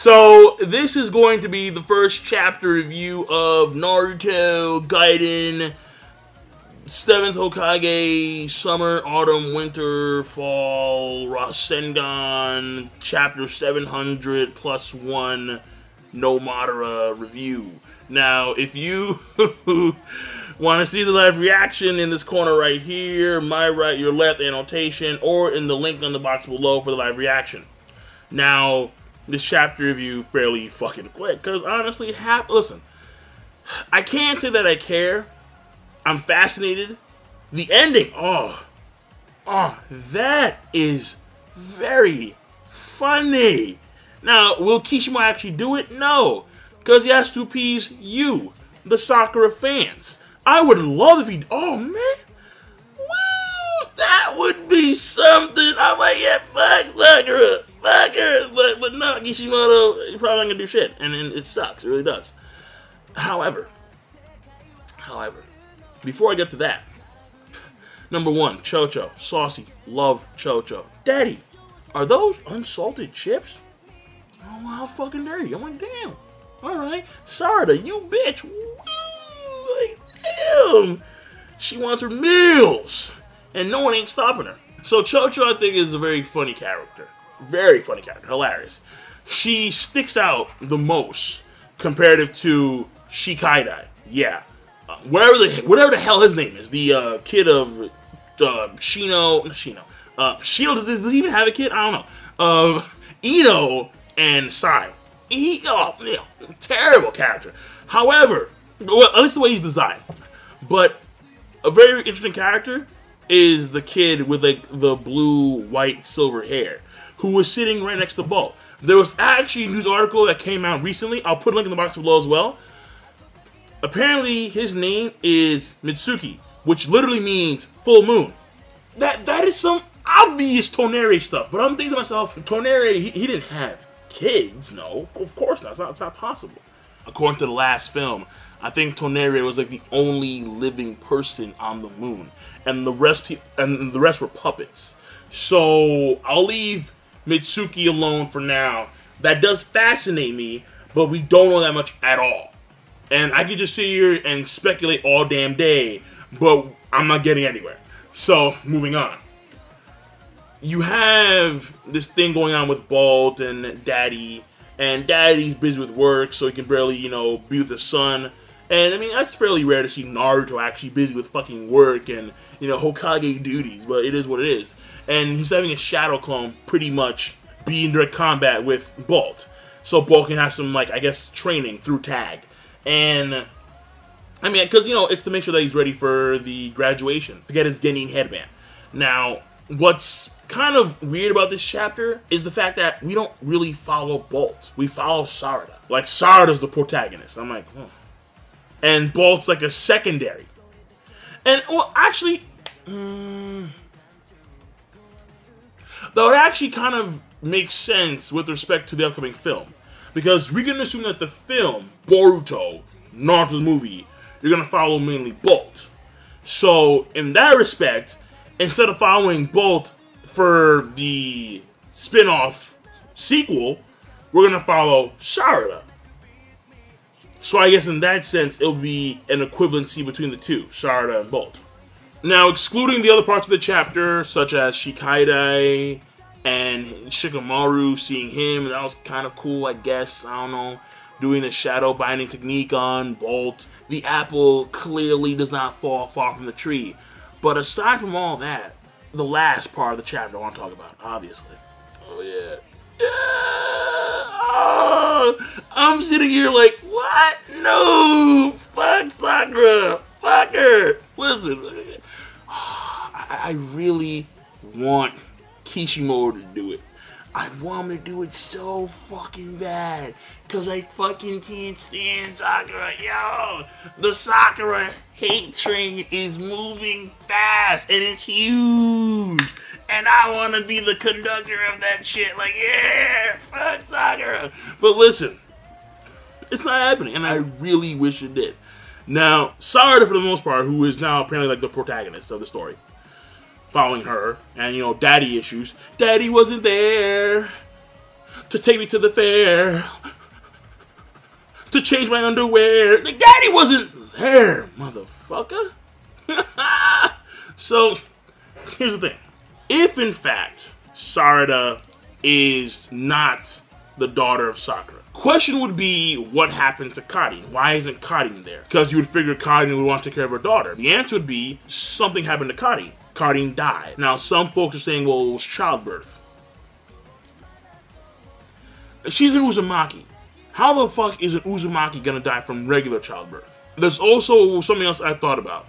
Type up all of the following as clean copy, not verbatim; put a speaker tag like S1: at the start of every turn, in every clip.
S1: So, this is going to be the first chapter review of Naruto Gaiden 7th Hokage Summer, Autumn, Winter, Fall, Rasengan, Chapter 700 plus 1 No Madara review. Now, if you want to see the live reaction in this corner right here, my right, your left annotation, or in the link on the box below for the live reaction. Now, this chapter review fairly fucking quick, because honestly, listen, I can't say that I care. I'm fascinated. The ending, that is very funny. Now, will Kishimoto actually do it? No, because he has to appease you, the Sakura fans. I would love if he, oh man, woo, that would be something. I'm like, yeah, fuck Sakura. Fuck her, but no, Kishimoto, you're probably not gonna do shit, and it sucks, it really does. However, before I get to that, number one, Chocho, saucy, love Chocho. Daddy, are those unsalted chips? Oh, how fucking dirty. I'm like, damn. Alright, Sarada, you bitch. Woo, like, damn. She wants her meals, and no one ain't stopping her. So Chocho, I think, is a very funny character. Very funny character, hilarious. She sticks out the most comparative to Shikaidai. Yeah, whatever the hell his name is, the kid of Shino. Shino, does he even have a kid? I don't know. Ino and Sai. Terrible character. However, well, at least the way he's designed. But a very interesting character is the kid with like the blue, white, silver hair, who was sitting right next to Bolt. There was actually a news article that came out recently. I'll put a link in the box below as well. Apparently, his name is Mitsuki, which literally means full moon. That is some obvious Toneri stuff. But I'm thinking to myself, Toneri, he didn't have kids. No, of course not. It's not possible. According to the last film, I think Toneri was like the only living person on the moon, and the rest were puppets. So I'll leave Mitsuki alone for now. That does fascinate me, but we don't know that much at all. And I could just sit here and speculate all damn day, but I'm not getting anywhere. So, moving on. You have this thing going on with Bolt and Daddy, and Daddy's busy with work, so he can barely, be with his son. And, I mean, that's fairly rare to see Naruto actually busy with fucking work and, Hokage duties, but it is what it is. And he's having a shadow clone pretty much be in direct combat with Bolt. So Bolt can have some, like, I guess, training through tag. And, I mean, because, it's to make sure that he's ready for the graduation, to get his Genin headband. Now, what's kind of weird about this chapter is the fact that we don't really follow Bolt. We follow Sarada. Like, Sarada's the protagonist. I'm like, And Bolt's like a secondary. And, well, actually, that would actually kind of make sense with respect to the upcoming film. Because we can assume that the film, Boruto, not the movie, you're going to follow mainly Bolt. So, in that respect, instead of following Bolt for the spin-off sequel, we're going to follow Sarada. So I guess in that sense, it'll be an equivalency between the two, Sarada and Bolt. Now, excluding the other parts of the chapter, such as Shikaidai and Shikamaru, seeing him, that was kind of cool, I guess, I don't know, doing the shadow binding technique on Bolt. The apple clearly does not fall far from the tree. But aside from all that, the last part of the chapter I want to talk about, obviously. Oh, yeah. I'm sitting here like, what? No! Fuck Sakura! Fuck her! Listen, I really want Kishimoto to do it. I want him to do it so fucking bad, because I fucking can't stand Sakura. Yo! The Sakura hate train is moving fast, and it's huge! And I want to be the conductor of that shit. Like, yeah, fuck Sakura. But listen, it's not happening, and I really wish it did. Now, Sarada, for the most part, who is now apparently like the protagonist of the story, following her, and, Daddy issues. Daddy wasn't there. to take me to the fair, to change my underwear. The daddy wasn't there, motherfucker. So, here's the thing. If, in fact, Sarada is not the daughter of Sakura, question would be, what happened to Karin? Why isn't Karin there? Because you would figure Karin would want to take care of her daughter. The answer would be, something happened to Karin. Karin died. Now, some folks are saying, well, it was childbirth. She's an Uzumaki. How the fuck is an Uzumaki gonna die from regular childbirth? There's also something else I thought about.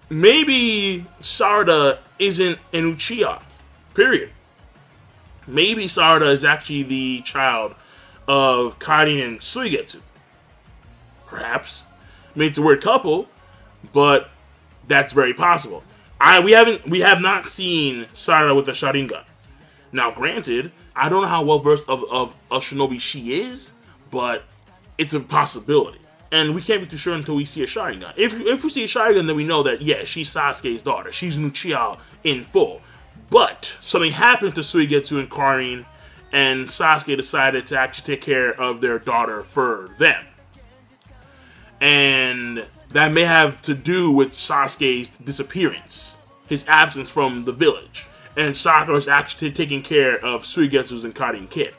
S1: Maybe Sarada isn't an Uchiha. Period. Maybe Sarada is actually the child of Karin and Suigetsu. Perhaps. I mean, it's a weird couple, but that's very possible. We have not seen Sarada with a Sharingan. Now, granted, I don't know how well versed of a shinobi she is, but it's a possibility. And we can't be too sure until we see a Sharingan. If we see a Sharingan, then we know that, yeah, she's Sasuke's daughter. She's an Uchiha in full. But something happened to Suigetsu and Karin, and Sasuke decided to actually take care of their daughter for them. And that may have to do with Sasuke's disappearance, his absence from the village. And Sakura's actually taking care of Suigetsu's and Karin kid.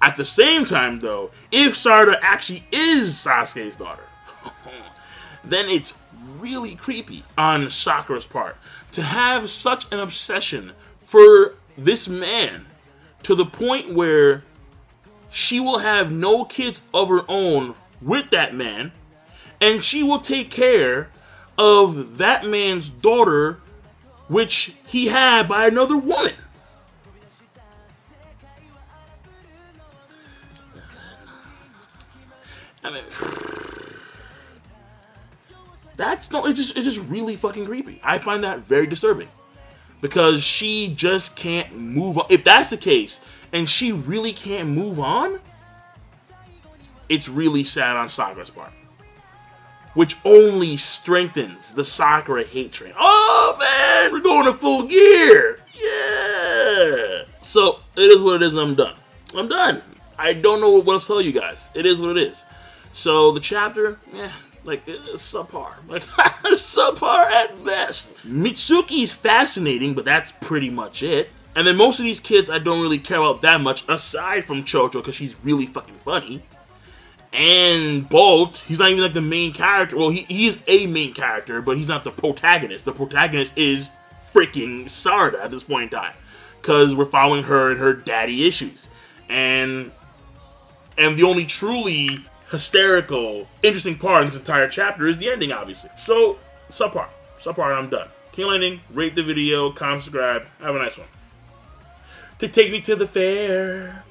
S1: At the same time, though, if Sarada actually is Sasuke's daughter, then it's really creepy on Sakura's part to have such an obsession for this man to the point where she will have no kids of her own with that man, and she will take care of that man's daughter, which he had by another woman. I mean, it's just really fucking creepy. I find that very disturbing. Because she just can't move on. If that's the case, and she really can't move on, it's really sad on Sakura's part. Which only strengthens the Sakura hate train. Oh man, we're going to full gear. Yeah. So, it is what it is and I'm done. I'm done. I don't know what else to tell you guys. It is what it is. So, the chapter, like, subpar. Like, subpar at best. Mitsuki's fascinating, but that's pretty much it. And then most of these kids I don't really care about that much, aside from Chocho, because she's really fucking funny. And Bolt, he's not even like the main character. Well, he is a main character, but he's not the protagonist. The protagonist is freaking Sarada at this point in time. Because we're following her and her daddy issues. And the only truly hysterical, interesting part in this entire chapter is the ending, obviously. So, subpar. Subpar, I'm done. King Lightning, rate the video, comment, subscribe. Have a nice one. To take me to the fair.